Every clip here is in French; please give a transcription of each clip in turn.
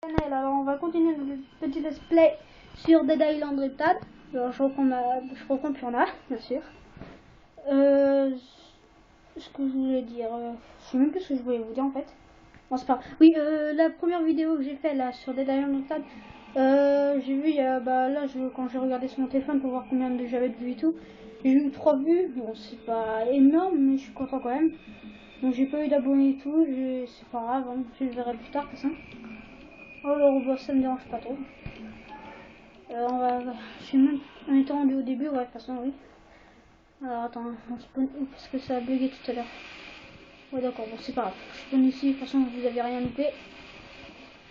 Alors on va continuer notre petit let's play sur Dead Island Reptad. Alors je reprends plus en a, bien sûr. Ce que je voulais dire, je sais même plus ce que je voulais vous dire en fait. Bon c'est pas. Oui, la première vidéo que j'ai fait là sur Dead Island Reptad, j'ai vu là quand j'ai regardé sur mon téléphone pour voir combien j'avais de vues et tout, j'ai eu 3 vues. Bon c'est pas énorme mais je suis content quand même. Donc j'ai pas eu d'abonnés et tout, c'est pas grave, hein. Je le verrai plus tard que ça. Alors bah, ça me dérange pas trop. Je sais même, on était rendu au début, ouais, de toute façon, oui. Alors attends, on spawn où parce que ça a bugué tout à l'heure. Ouais, d'accord, bon, c'est pas grave. Je spawn ici, de toute façon, vous avez rien loupé.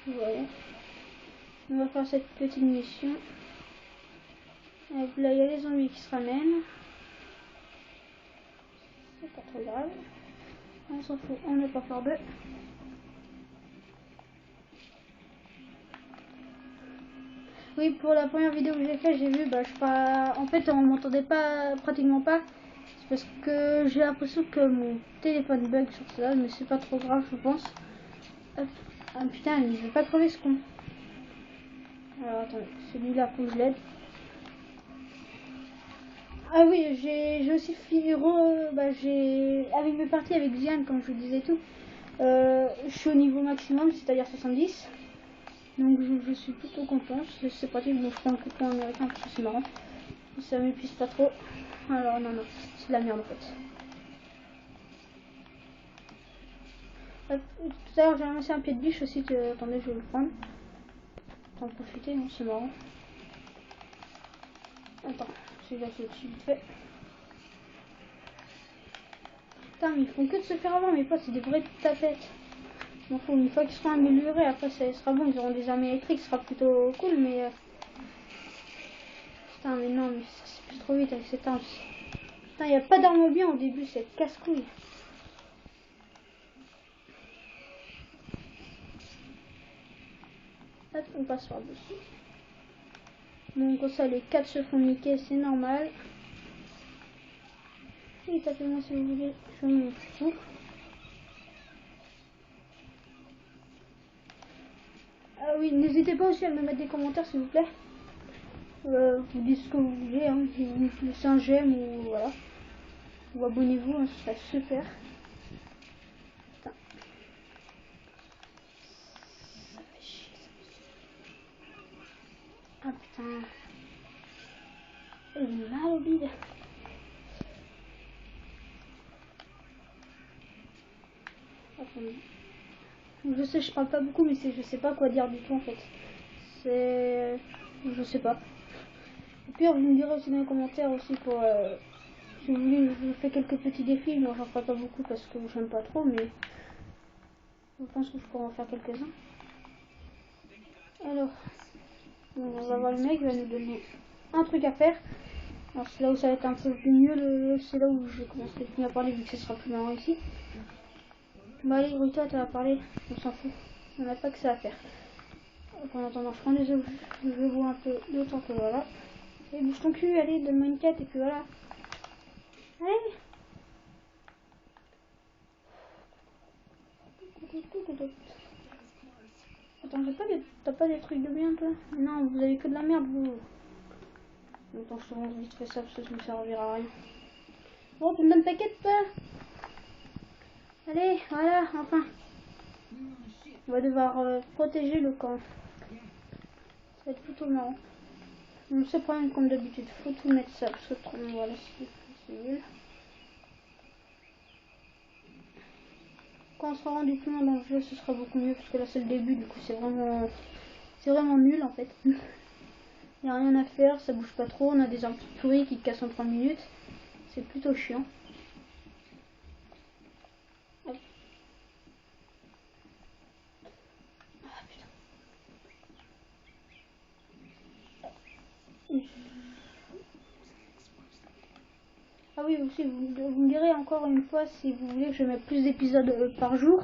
Voilà. On va faire cette petite mission. Et puis là, il y a les zombies qui se ramènent. C'est pas trop grave. On s'en fout, on n'est pas faire deux. Oui, pour la première vidéo que j'ai fait, j'ai vu, en fait, on m'entendait pas, pratiquement pas. C'est parce que j'ai l'impression que mon téléphone bug sur ça, mais c'est pas trop grave, je pense. Hop. Ah putain, il veut pas crever ce con. Alors attendez, celui-là, faut que je l'aide. Ah oui, j'ai aussi fini, avec mes parties avec Diane, comme je vous disais tout. Je suis au niveau maximum, c'est-à-dire 70. Donc je suis plutôt content, c'est pratique, je prends un coupon américain parce que c'est marrant. Ça m'épuise pas trop. Alors non, c'est de la merde en fait. Tout à l'heure j'ai ramassé un pied de biche aussi, attendez je vais le prendre. T'en profiter, non c'est marrant. Attends, celui-là c'est au-dessus vite fait. Putain mais ils font que de se faire avoir mes potes, c'est des vraies tapettes. Bon, une fois qu'ils seront améliorés, après ça sera bon, ils auront des armes électriques, ce sera plutôt cool mais... Putain mais non, mais ça c'est plus trop vite avec cette arme. Putain, y a pas d'arme bien au début, c'est casse-couille. Hop, on passe par dessus. Donc comme ça les 4 se font niquer, c'est normal. Et tapez-moi si vous voulez, je m'en fous. Ah oui, n'hésitez pas aussi à me mettre des commentaires s'il vous plaît. Vous dites ce que vous voulez, hein. Vous laissez un j'aime ou voilà. Ou abonnez-vous, hein, ce serait super. Putain. Ça fait chier ça. Ah putain. Il est mal au bide. Attendez. Je sais, je parle pas beaucoup, mais je sais pas quoi dire du tout en fait. C'est... Je sais pas. Au pire, vous me direz aussi dans les commentaires aussi pour... si vous voulez, je fais quelques petits défis. Non, j'en ferai pas beaucoup parce que j'aime pas trop, mais... Je pense que je pourrais en faire quelques-uns. Alors... On va voir le mec, il va nous donner un truc à faire. Alors c'est là où ça va être un peu plus mieux, c'est là où je commence à parler vu que ce sera plus marrant ici. Bah allez, Rita, tu vas parler, on s'en fout. On n'a pas que ça à faire. En attendant, je prends des œufs, je vois un peu le temps que voilà. Et bouge ton cul, allez, donne-moi une quête et puis voilà. Allez. Attends, t'as pas des trucs de bien toi? Non, vous avez que de la merde vous. Attends, je te montre vite fait ça parce que ça me servira à rien. Bon, tu me donnes ta quête toi? Allez, voilà, enfin. On va devoir protéger le camp. Ça va être plutôt marrant. On se prend comme d'habitude, faut tout mettre ça, parce que voilà, c'est nul. Quand on sera rendu plus loin dans le jeu, ce sera beaucoup mieux, parce que là c'est le début, du coup c'est vraiment nul en fait. Il n'y a rien à faire, ça bouge pas trop, on a des armes pourries qui cassent en 3 minutes. C'est plutôt chiant. Hop. Ah putain. Ah oui, aussi, vous me direz encore une fois si vous voulez que je mette plus d'épisodes par jour.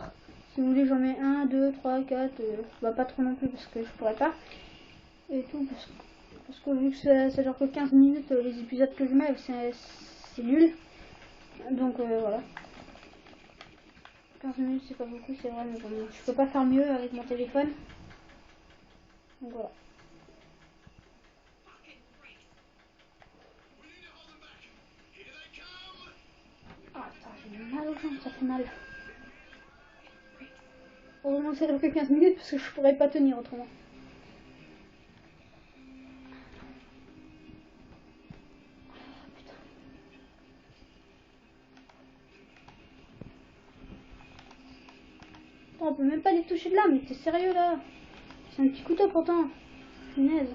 Si vous voulez, j'en mets 1, 2, 3, 4, bah pas trop non plus parce que je pourrais pas. Et tout, parce que vu que ça dure que 15 minutes, les épisodes que je mets, c'est nul. Donc voilà. 15 minutes, c'est pas beaucoup, c'est vrai, mais bon, je peux pas faire mieux avec mon téléphone. Donc voilà. Ah putain, j'ai mal aux jambes, ça fait mal. Heureusement que ça dure que 15 minutes parce que je pourrais pas tenir autrement. Putain. Attends, on peut même pas les toucher de là, mais t'es sérieux là? C'est un petit couteau pourtant. Punaise.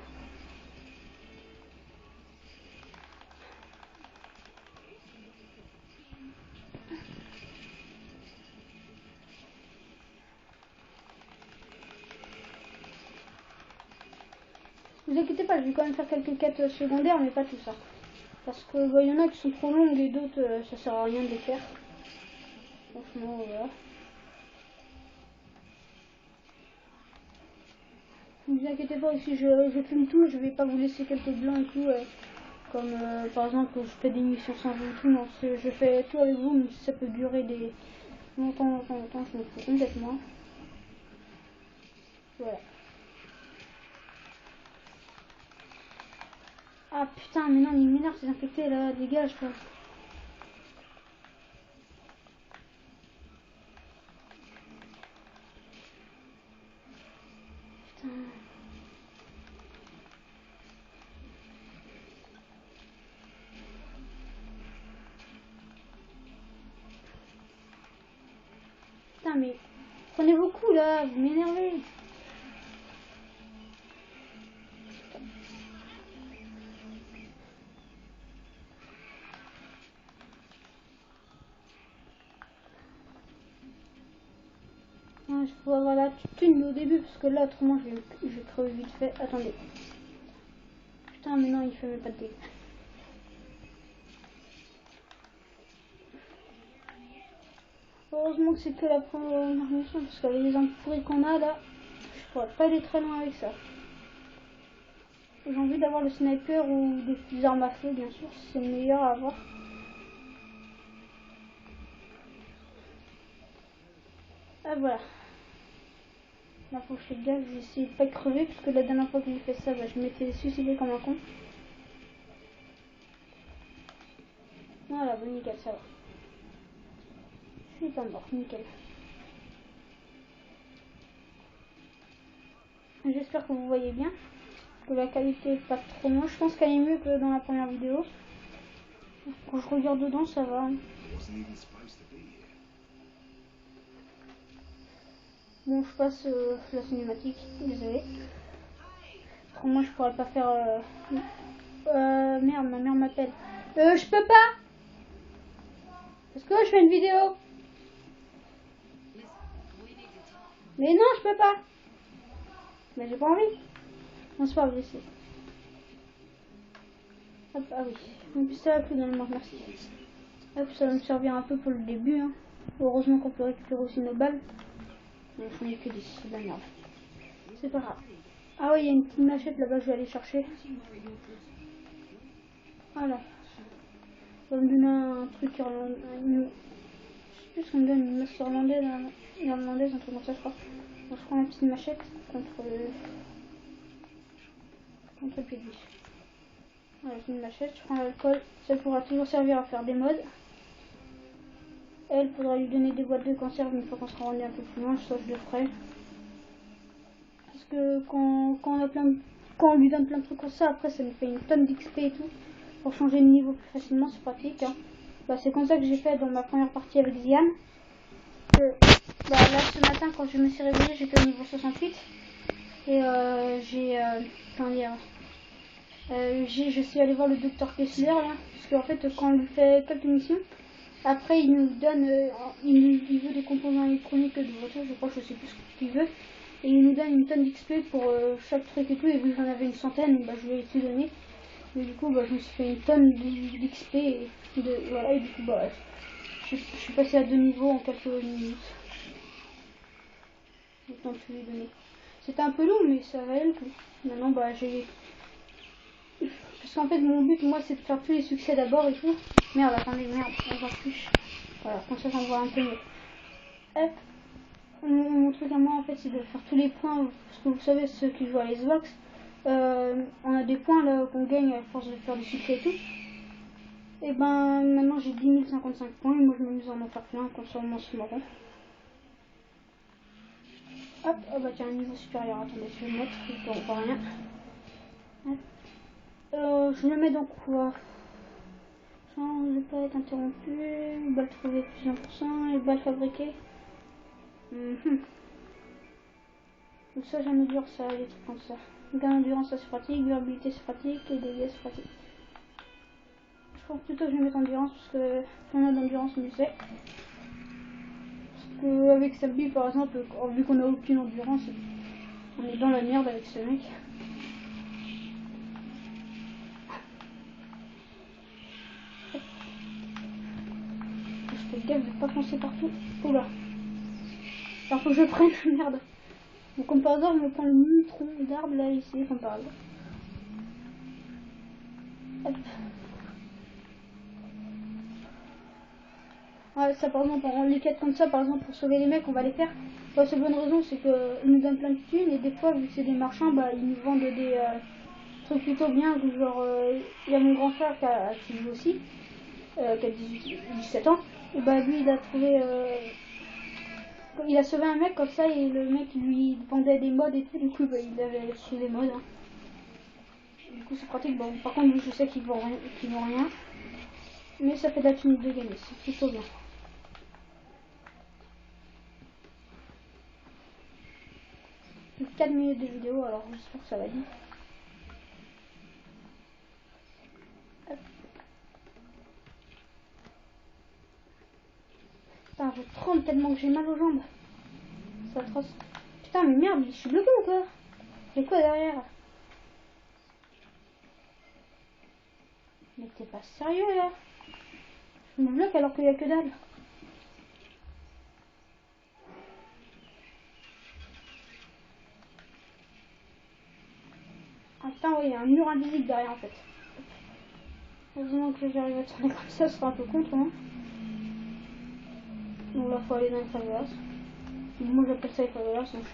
Vous inquiétez pas, je vais quand même faire quelques quêtes secondaires, mais pas tout ça. Parce que bah, y en a qui sont trop longues et d'autres, ça sert à rien de les faire. Franchement, voilà. Ne vous inquiétez pas, si je filme tout, je vais pas vous laisser quelques blancs et tout. Comme par exemple, je fais des missions sans vous et tout. Non, je fais tout avec vous, mais si ça peut durer des longtemps, je me fous complètement. Voilà. Ah putain, mais non, il m'énerve ces infectés là, dégage quoi. Putain. Putain, mais prenez vos coups là, vous m'énervez. Il faut avoir la thune au début parce que là autrement je vais crever vite fait. Attendez. Putain mais non il fait même pas de dégâts. Heureusement que c'est que la première mission parce qu'avec les armes pourries qu'on a là, je pourrais pas aller très loin avec ça. J'ai envie d'avoir le sniper ou des armes à feu bien sûr, c'est le meilleur à avoir. Ah voilà. Là faut que je fais gaffe, j'ai essayé de pas crever parce que la dernière fois que j'ai fait ça, bah, je m'étais suicidé comme un con. Voilà, bon nickel, ça va. Je suis pas mort, nickel. J'espère que vous voyez bien, que la qualité est pas trop moche. Je pense qu'elle est mieux que dans la première vidéo. Quand je regarde dedans, ça va. Bon, je passe la cinématique, désolé. Moi, je pourrais pas faire. Merde, ma mère m'appelle. Je peux pas. Parce que je fais une vidéo. Mais non, je peux pas. Mais j'ai pas envie. Non, c'est pas grave, j'essaie. Hop, ah oui. Un pistolet à plus dans le monde, merci. Hop, ça va me servir un peu pour le début. Hein. Heureusement qu'on peut récupérer aussi nos balles. Mais j'en ai que 10, c'est de la merde. C'est pas grave. Ah oui, il y a une petite machette là-bas, je vais aller chercher. Voilà. Ça va me donner un truc irlandais. Je sais plus ce qu'on me donne, une masse irlandaise, un truc comme ça, je crois. Donc, je prends la petite machette contre le PD. Voilà, c'est une machette, je prends l'alcool. Ça pourra toujours servir à faire des mods. Elle faudra lui donner des boîtes de conserve une fois qu'on sera rendu un peu plus loin, ça je le ferai. Parce que quand on lui donne plein de trucs comme ça, après ça nous fait une tonne d'XP et tout. Pour changer de niveau plus facilement, c'est pratique. Hein. Bah, c'est comme ça que j'ai fait dans ma première partie avec Zian. Là ce matin quand je me suis réveillée, j'étais au niveau 68. Et je suis allée voir le docteur Kessler là, parce qu'en fait quand on lui fait quelques missions, après il nous donne, il veut des composants électroniques de voiture, je crois, je sais plus ce qu'il veut. Et il nous donne une tonne d'XP pour chaque truc et tout, et vu que j'en avais une centaine, bah, je lui ai tout donné. Mais du coup, bah, je me suis fait une tonne d'XP et voilà, et du coup, bah, je suis passé à 2 niveaux en quelques minutes. Autant que je lui ai donné. C'était un peu long, mais ça valait le coup. Maintenant, bah, j'ai... Parce qu'en fait, mon but, moi, c'est de faire tous les succès d'abord et tout. Merde, attendez, merde, on va plus. Voilà, comme ça, j'en vois un peu mieux. Hop. mon truc à moi en fait c'est de faire tous les points, parce que vous savez ceux qui jouent à l'Xbox, on a des points là qu'on gagne à force de faire du succès et tout. Et ben maintenant j'ai 10 055 points et moi je m'amuse à en faire plein comme ça au moins c'est marrant. Hop, oh bah tiens un niveau supérieur, attendez je vais le mettre, je ne vois rien. Je le mets dans quoi? Change de pas être interrompu, balle trouvée plus 1% et balle fabriquée. Donc ça j'améliore ça, les trucs comme ça. Gain d'endurance ça se pratique, durabilité c'est pratique et dégâts c'est pratique. Je pense plutôt que je vais mettre endurance parce que plus on a d'endurance mieux c'est. Parce que avec Sabbi par exemple, vu qu'on a aucune endurance, on est dans la merde avec ce mec. Je fais gaffe de pas foncer partout. Oula. Alors faut que je prenne merde. Donc comme par hasard je me prends le mini tronc d'arbre là ici comme par hasard. Hop. Ouais, ça par exemple, les quêtes comme ça, par exemple, pour sauver les mecs, on va les faire. La seule bonne raison, c'est qu'ils nous donnent plein de thunes et des fois, vu que c'est des marchands, bah, ils nous vendent des trucs plutôt bien. Genre, il y a mon grand frère qui joue aussi, qui a 17 ans. Et bah, lui, il a trouvé. Il a sauvé un mec comme ça et le mec lui vendait des mods et tout. Du coup, bah, il avait su les mods. Hein. Du coup, c'est pratique. Bon, par contre, lui, je sais qu'il vend rien. Mais ça fait de la thune de gagner, c'est plutôt bien. 4 minutes de vidéo, alors j'espère que ça va vite. Putain, je tremble tellement que j'ai mal aux jambes. C'est atroce. Putain, mais merde, je suis bloqué ou quoi? J'ai quoi derrière? Mais t'es pas sérieux là? Je me bloque alors qu'il y a que dalle. Ah putain, oui, il y a un mur invisible derrière en fait. Heureusement que j'arrive à tourner comme ça, ce sera un peu contre moi. Donc là, faut aller dans les favelas. Moi j'appelle ça les favelas, donc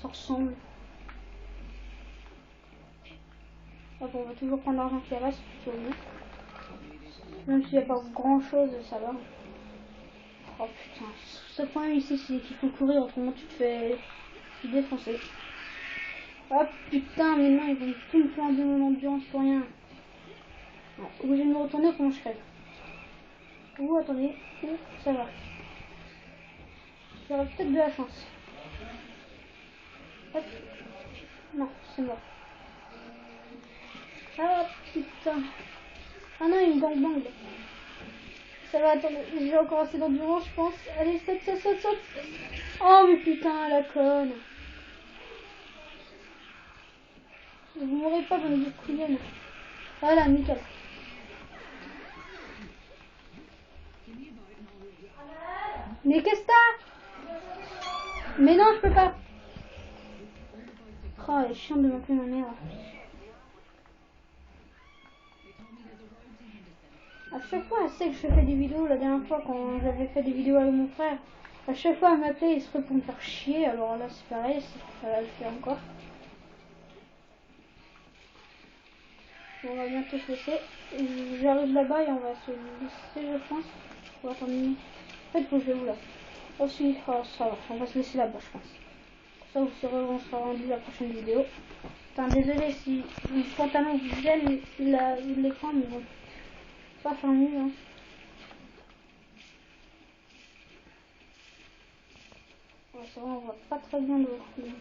ça ressemble. Hop, on va toujours prendre l'argent qui reste, plutôt bien. Même s'il n'y a pas grand chose, ça va. Oh putain, ce point ici c'est qu'il faut courir, autrement tu te fais défoncer. Oh putain, mais non, ils vont tout me flamber mon endurance pour rien. Ouais, obligé de me retourner, comment je crève. Ouh, attendez, ouh, ça va. J'aurai peut-être de la chance. Hop. Non, c'est mort. Ah putain. Ah non, il me bang. Ça va, attendez, j'ai encore assez d'endurance, je pense. Allez, saute. Oh, mais putain, la conne. Vous m'aurez pas, bonne de couillonne. Voilà, nickel. Mais qu'est-ce que t'as? Mais non, je peux pas. Oh, elle est chiante de m'appeler ma mère. À chaque fois, elle sait que je fais des vidéos. La dernière fois, quand j'avais fait des vidéos avec mon frère, à chaque fois, elle m'appelait exprès pour me faire chier. Alors là, c'est pareil, ça le fait encore. On va bientôt se laisser. J'arrive là-bas et on va se laisser, je pense. On va attendre. En fait, faut que je vais où là? Oh si, oh, ça va. On va se laisser là-bas, je pense. Ça, vous serez, on sera rendu la prochaine vidéo. Enfin, désolé si mon pantalon vous gêne l'écran, mais bon. Pas faire mieux, hein. Ouais, c'est vrai, on voit pas très bien le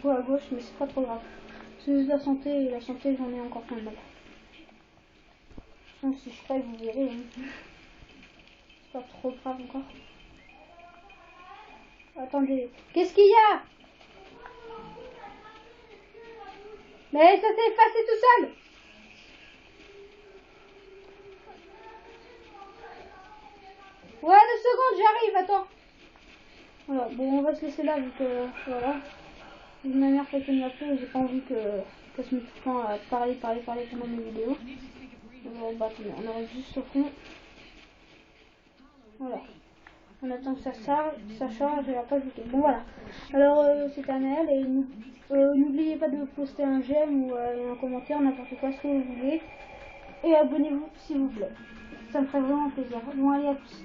bois à gauche, mais c'est pas trop grave. C'est juste la santé, et la santé, j'en ai encore plein de mal. Donc, si je crève, vous verrez. Hein. C'est pas trop grave encore. Attendez, qu'est-ce qu'il y a? Mais ça s'est effacé tout seul. Ouais, 2 secondes, j'arrive, attends. Voilà, bon, on va se laisser là, vu que, voilà. Ma mère fait qu'elle m'appelle et j'ai pas envie qu'elle se mette tout le temps à parler pendant mes vidéos. Bon, bah, attendez, on arrive juste au fond. Voilà. On attend que ça charge et après ajouter. Bon voilà. Alors c'est un mail et n'oubliez pas de poster un j'aime ou un commentaire, n'importe quoi, ce que vous voulez. Et abonnez-vous s'il vous plaît. Ça me ferait vraiment plaisir. Bon allez à tous.